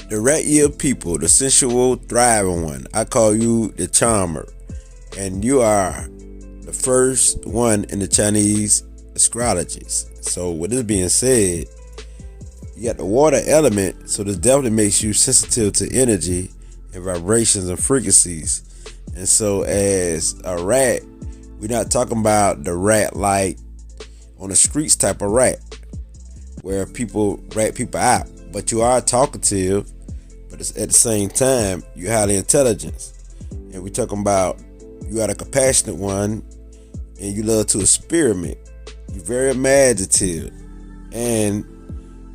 The rat year people, the sensual, thriving one. I call you the charmer. And you are the first one in the Chinese astrologies. So with this being said, you got the water element, so this definitely makes you sensitive to energy and vibrations and frequencies. And so as a rat, we're not talking about the rat like on the streets type of rat where people rat people out, but you are talkative, but it's at the same time you're highly intelligent. And we're talking about you are the compassionate one, and you love to experiment. You're very imaginative, and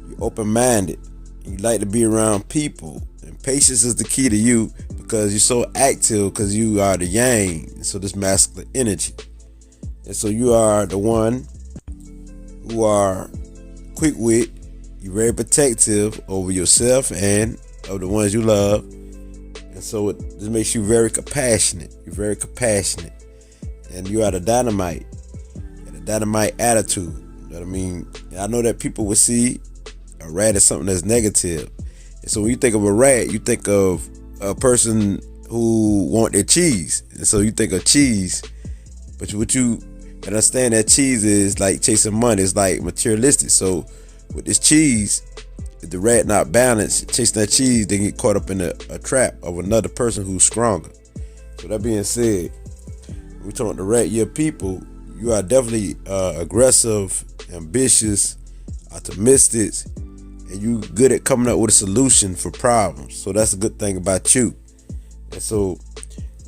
you're open-minded. You like to be around people, and patience is the key to you because you're so active because you are the yang, so this masculine energy. And so you are the one who are quick wit. You're very protective over yourself and of the ones you love. And so this makes you very compassionate. You're very compassionate. And you are the dynamite. And a dynamite attitude. You know what I mean? And I know that people would see a rat as something that's negative. And so when you think of a rat, you think of a person who want their cheese. And so you think of cheese. But what you understand that cheese is like chasing money. It's like materialistic. So with this cheese, if the rat not balanced, chasing that cheese, they get caught up in a trap of another person who's stronger. So that being said, when we talk about the rat year people, you are definitely aggressive, ambitious, optimistic, and you good at coming up with a solution for problems. So that's a good thing about you. And so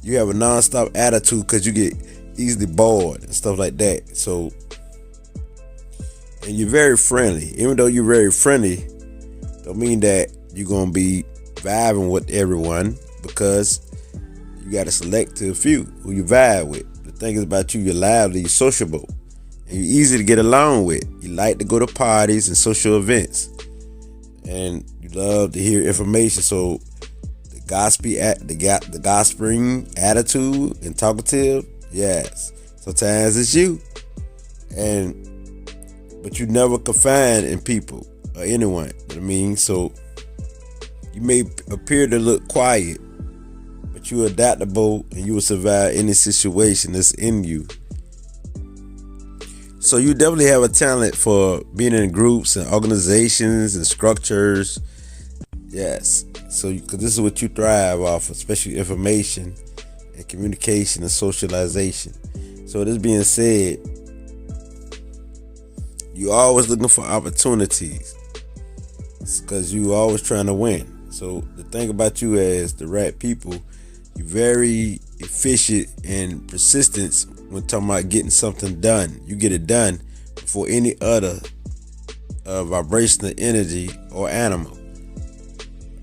you have a non-stop attitude because you get easily bored and stuff like that. So, and you're very friendly. Even though you're very friendly, don't mean that you're going to be vibing with everyone because you got a selective few who you vibe with. The thing is about you, you're lively, you're sociable, and you're easy to get along with. You like to go to parties and social events, and you love to hear information. So the gossiping attitude and talkative, yes, sometimes it's you, but you never confide in people or anyone. You know what I mean? So you may appear to look quiet, but you're adaptable and you will survive any situation that's in you. So you definitely have a talent for being in groups and organizations and structures. Yes. So because this is what you thrive off, especially information and communication and socialization. So this being said, you're always looking for opportunities because you're always trying to win. So the thing about you as the rat people, you're very efficient and persistent when talking about getting something done. You get it done before any other vibrational energy or animal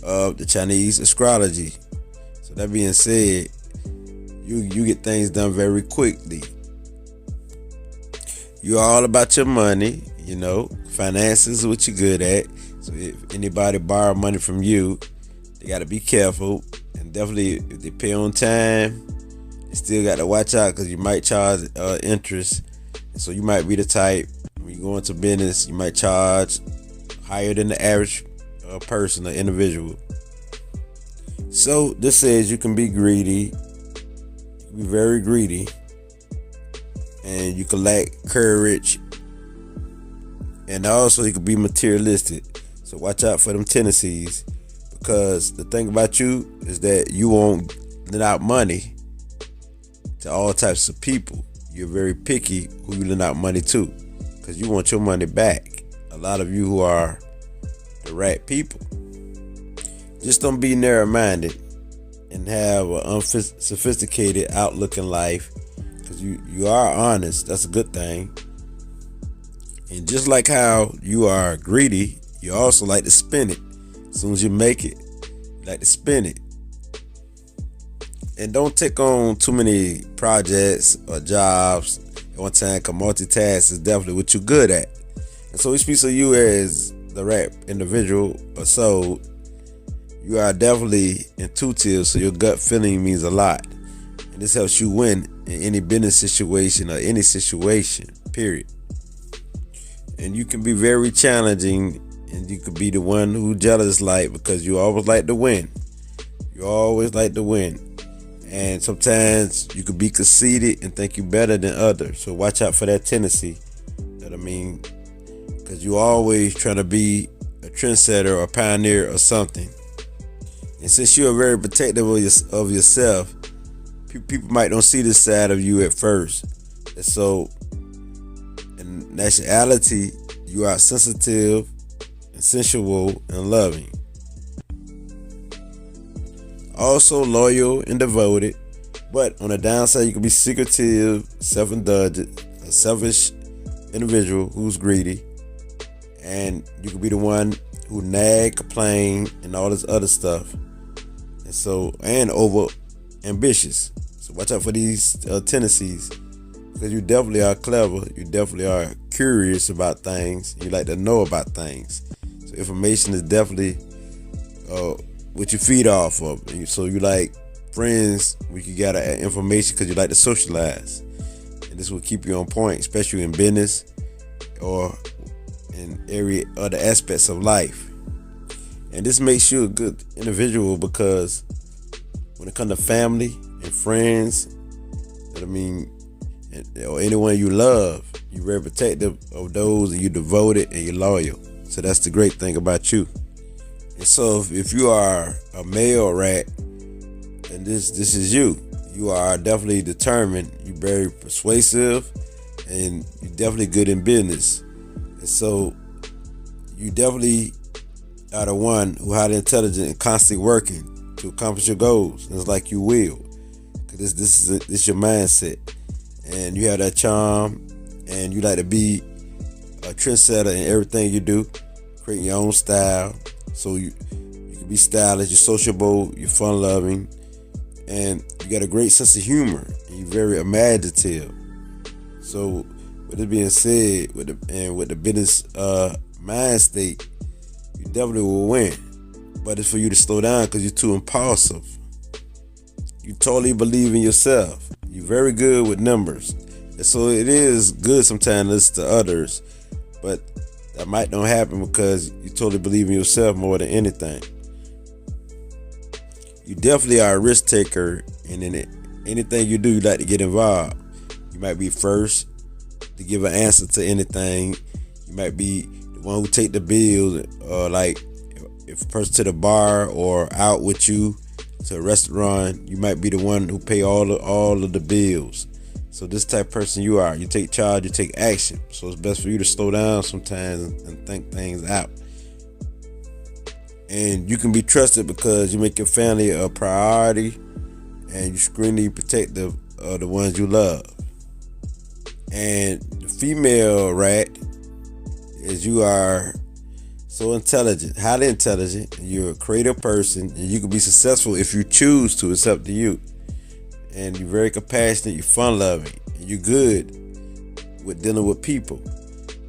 of the Chinese astrology. So that being said, you get things done very quickly. You're all about your money, finances is what you're good at. So if anybody borrow money from you, they got to be careful. And definitely if they pay on time, you still got to watch out because you might charge interest. And so you might be the type, when you go into business, you might charge higher than the average person or individual. So this says you can be greedy, you can be very greedy, and you can lack courage, and also you can be materialistic. So watch out for them tendencies, because the thing about you is that you won't lend out money to all types of people. You're very picky who you lend out money to because you want your money back. A lot of you who are the right people, just don't be narrow-minded and have an unsophisticated outlook in life, because you are honest. That's a good thing. And just like how you are greedy, you also like to spend it. As soon as you make it, you like to spend it. And don't take on too many projects or jobs at one time, because multitask is definitely what you're good at. And so it speaks of you as the right individual or soul. You are definitely intuitive, so your gut feeling means a lot. And this helps you win in any business situation or any situation, period. And you can be very challenging and you could be the one who jealous like, because you always like to win. You always like to win. And sometimes you could be conceited and think you better than others. So watch out for that tendency. That I mean, because you always trying to be a trendsetter or a pioneer or something. And since you're very protective of yourself, people might don't see this side of you at first. And so, in nationality, you are sensitive and sensual and loving. Also loyal and devoted, but on the downside, you can be secretive, self-indulgent, a selfish individual who's greedy, and you can be the one who nag, complain, and all this other stuff. And so, and over ambitious. So watch out for these tendencies, because you definitely are clever. You definitely are curious about things. You like to know about things. So information is definitely what you feed off of. And so you like friends where you gather information because you like to socialize. And this will keep you on point, especially in business or in other aspects of life. And this makes you a good individual, because when it comes to family and friends, I mean, or anyone you love, you're very protective of those, and you're devoted and you're loyal. So that's the great thing about you. And so if you are a male rat, and this is you are definitely determined. You're very persuasive, and you're definitely good in business. And so you definitely are the one who highly intelligent and constantly working to accomplish your goals. And it's like you will, because this is your mindset, and you have that charm, and you like to be a trendsetter in everything you do, creating your own style. So you can be stylish, you're sociable, you're fun-loving, and you got a great sense of humor, and you're very imaginative. So with this being said, with the business mind state, you definitely will win. But it's for you to slow down, because you're too impulsive. You totally believe in yourself. You're very good with numbers. And so it is good sometimes to listen to others, but that might not happen because you totally believe in yourself more than anything. You definitely are a risk taker, and in anything you do, you like to get involved. You might be first to give an answer to anything. You might be the one who take the bills, or like if a person to the bar or out with you to a restaurant, you might be the one who pay all of the bills. So this type of person you are. You take charge, you take action. So it's best for you to slow down sometimes and think things out. And you can be trusted because you make your family a priority, and you extremely protective of the ones you love. And the female rat is you are so intelligent, highly intelligent, and you're a creative person, and you can be successful if you choose to. It's up to you. And you're very compassionate, you're fun-loving, and you're good with dealing with people.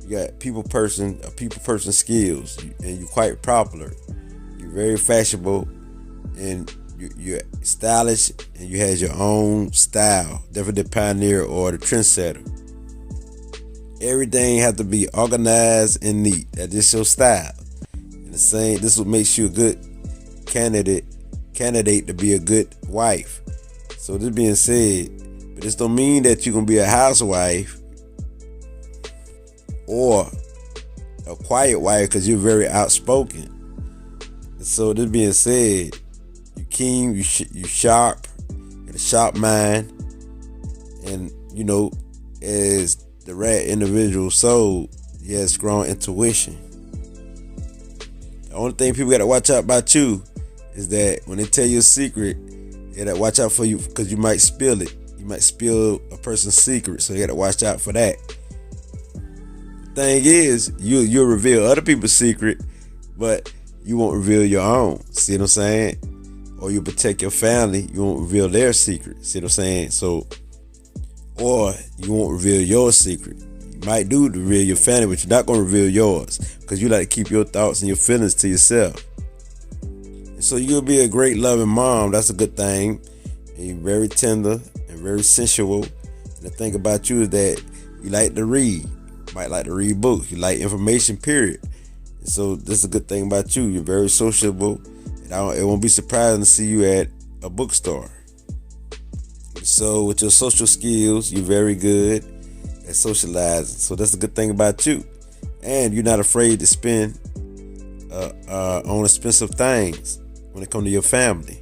You got people person skills, and you're quite popular. You're very fashionable, and you're stylish, and you have your own style. Definitely the pioneer or the trendsetter. Everything has to be organized and neat. That's just your style. And the same, this is what makes you a good candidate to be a good wife. So this being said, but this don't mean that you're gonna be a housewife or a quiet wife, because you're very outspoken. And so this being said, you keen, you sharp, you got a sharp mind, and you know, as the rat individual soul, he has strong intuition. The only thing people gotta watch out about you is that when they tell you a secret, you gotta watch out for you, because you might spill it. You might spill a person's secret, so you gotta watch out for that. The thing is, you'll reveal other people's secret, but you won't reveal your own. See what I'm saying? Or you protect your family, you won't reveal their secret. See what I'm saying? So, or you won't reveal your secret. You might do reveal your family, but you're not gonna reveal yours, because you like to keep your thoughts and your feelings to yourself. So you'll be a great loving mom. That's a good thing. And you're very tender and very sensual. And the thing about you is that you like to read. You might like to read books. You like information, period. So this is a good thing about you. You're very sociable. It won't be surprising to see you at a bookstore. So with your social skills, you're very good at socializing. So that's a good thing about you. And you're not afraid to spend on expensive things when it comes to your family.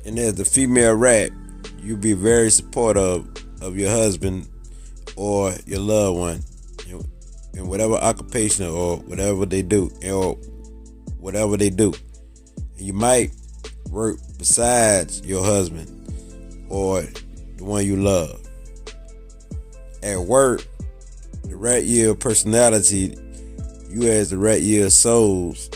And as the female rat, you'll be very supportive of your husband or your loved one in whatever occupation or whatever they do, And you might work besides your husband or the one you love. At work, the rat year personality, you as the rat year souls,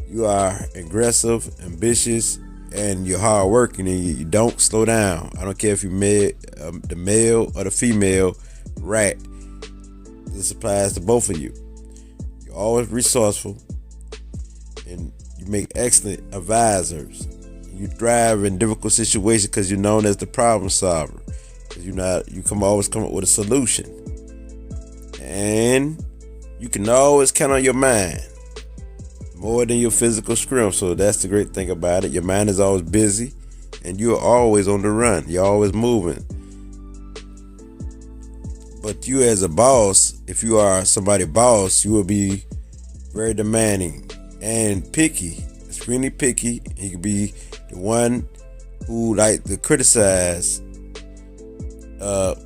you are aggressive, ambitious, and you're hardworking, and you don't slow down. I don't care if you the male or the female rat. This applies to both of you. You're always resourceful, and you make excellent advisors. You thrive in difficult situations because you're known as the problem solver. Because you always come up with a solution, and you can always count on your mind more than your physical strength. So that's the great thing about it. Your mind is always busy, and you're always on the run. You're always moving. But you as a boss, if you are somebody's boss, you will be very demanding and picky, extremely picky. And you can be the one who like to criticize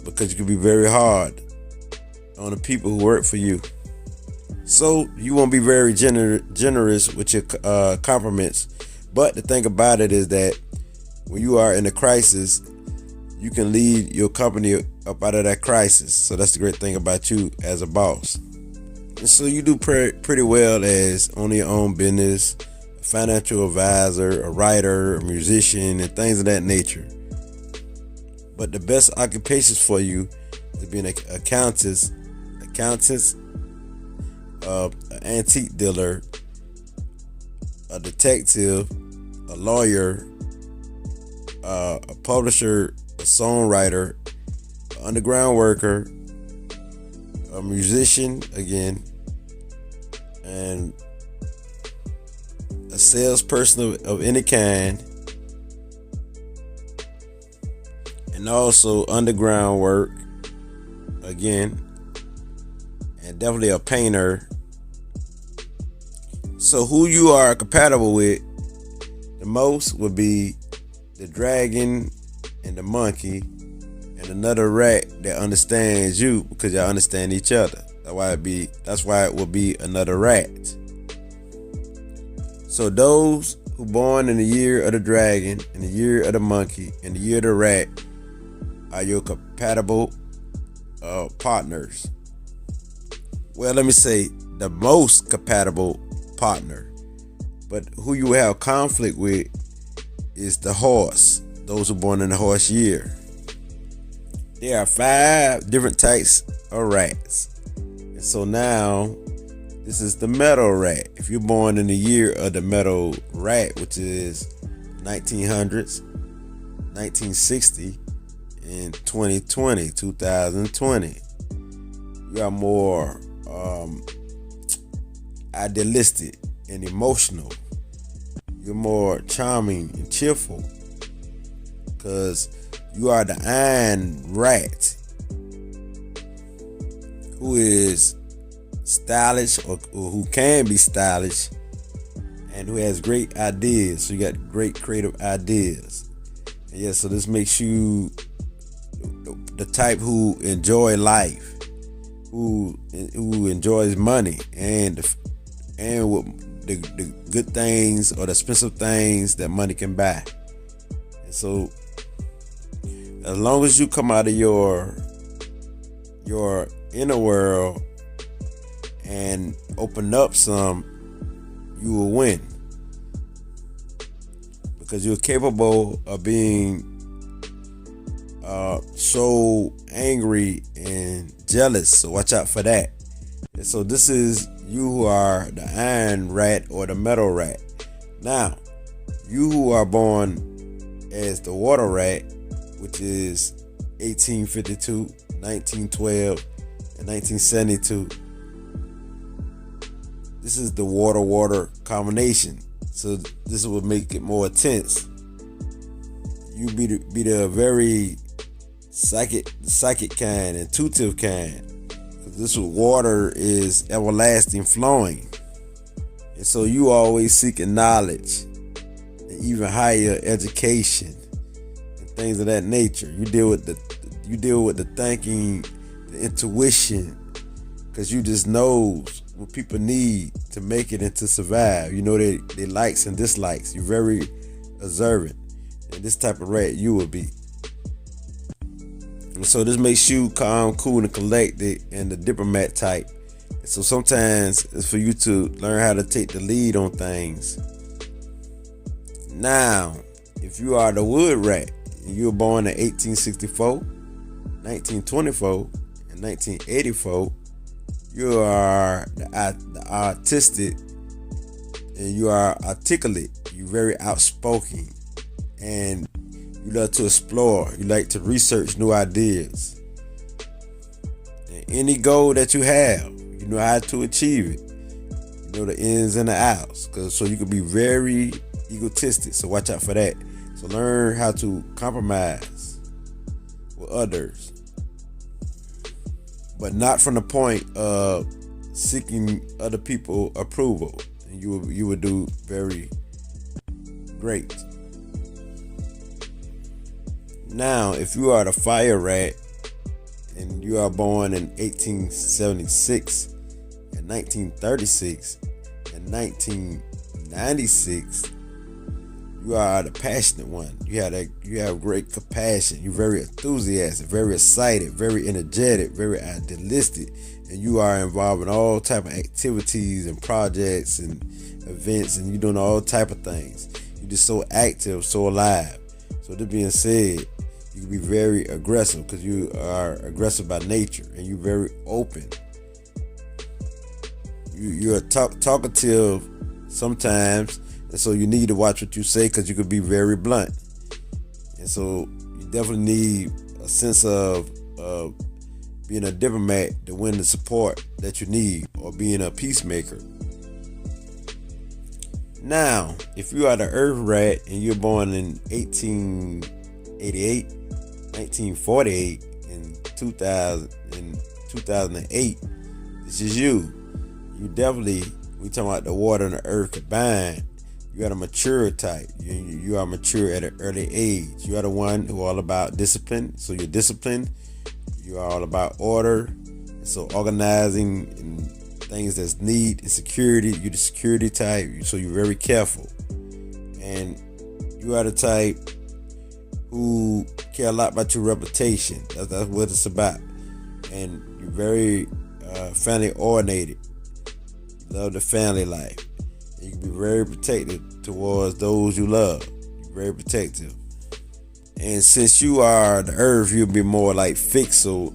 because you can be very hard on the people who work for you. So you won't be very generous with your compliments. But the thing about it is that when you are in a crisis, you can lead your company up out of that crisis. So that's the great thing about you as a boss. And so you do pretty well as owning your own business, a financial advisor, a writer, a musician, and things of that nature. But the best occupations for you is being an accountant, an antique dealer, a detective, a lawyer, a publisher, a songwriter, an underground worker, a musician again, and a salesperson of any kind, and also underground work again, and definitely a painter. So who you are compatible with the most would be the dragon and the monkey and another rat that understands you because y'all understand each other. That's why it will be another rat. So those who born in the year of the dragon, in the year of the monkey, and the year of the rat are your compatible partners. Well, let me say the most compatible partner. But who you have conflict with is the horse. Those who are born in the horse year. There are 5 different types of rats. And so now, this is the metal rat. If you're born in the year of the metal rat, which is 1900s, 1960, and 2020, you are more idealistic and emotional. You're more charming and cheerful because you are the iron rat who is stylish or who can be stylish and who has great ideas. So you got great creative ideas. And yeah, so this makes you the type who enjoy life, who enjoys money and the good things or the expensive things that money can buy. And so as long as you come out of your inner world and open up some, you will win. Because you're capable of being so angry and jealous. So watch out for that. And so this is you who are the iron rat or the metal rat. Now, you who are born as the water rat, which is 1852, 1912, and 1972. this is the water combination. So this will make it more intense. You be the very psychic kind, intuitive kind. This water is everlasting flowing. And so you always seeking knowledge and even higher education and things of that nature. You deal with the thinking, the intuition, because you just knows what people need to make it and to survive. You know they likes and dislikes. You're very observant. And this type of rat you will be. And so this makes you calm, cool, and collected, and the diplomat type. And so sometimes it's for you to learn how to take the lead on things. Now, if you are the wood rat, and you were born in 1864, 1924, and 1984, you are the artistic, and you are articulate. You're very outspoken, and you love to explore. You like to research new ideas. And any goal that you have, you know how to achieve it. You know the ins and the outs. So you can be very egotistic. So watch out for that. So learn how to compromise with others, but not from the point of seeking other people's approval. And you will do very great. Now, if you are the fire rat and you are born in 1876 and 1936 and 1996, you are the passionate one. You have great compassion. You're very enthusiastic, very excited, very energetic, very idealistic, and you are involved in all type of activities and projects and events, and you're doing all type of things. You're just so active, so alive. So this being said, you can be very aggressive because you are aggressive by nature, and you're very open. You're talkative sometimes, and so you need to watch what you say because you could be very blunt. And so you definitely need a sense of being a diplomat to win the support that you need, or being a peacemaker. Now, if you are the earth rat and you're born in 1888, 1948, and 2008, this is you. You definitely, we talking about the water and the earth combined. You are a mature type. You are mature at an early age. You are the one who are all about discipline. So you're disciplined. You are all about order. And so organizing and things that's neat and security. You're the security type. So you're very careful. And you are the type who care a lot about your reputation. That's what it's about. And you're very family oriented. You love the family life. You can be very protective towards those you love. You're very protective. And since you are the earth, you'll be more like fixed. So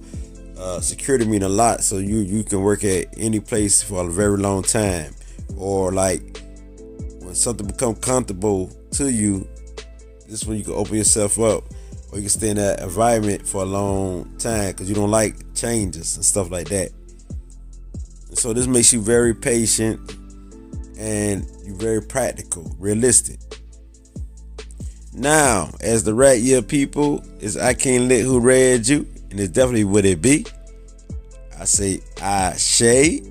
security mean a lot. So you can work at any place for a very long time. Or like when something becomes comfortable to you, this is when you can open yourself up. Or you can stay in that environment for a long time because you don't like changes and stuff like that. And so this makes you very patient. And you're very practical, realistic. Now, as the rat year people, is I can't let who read you, and it's definitely what it be. I say I shade.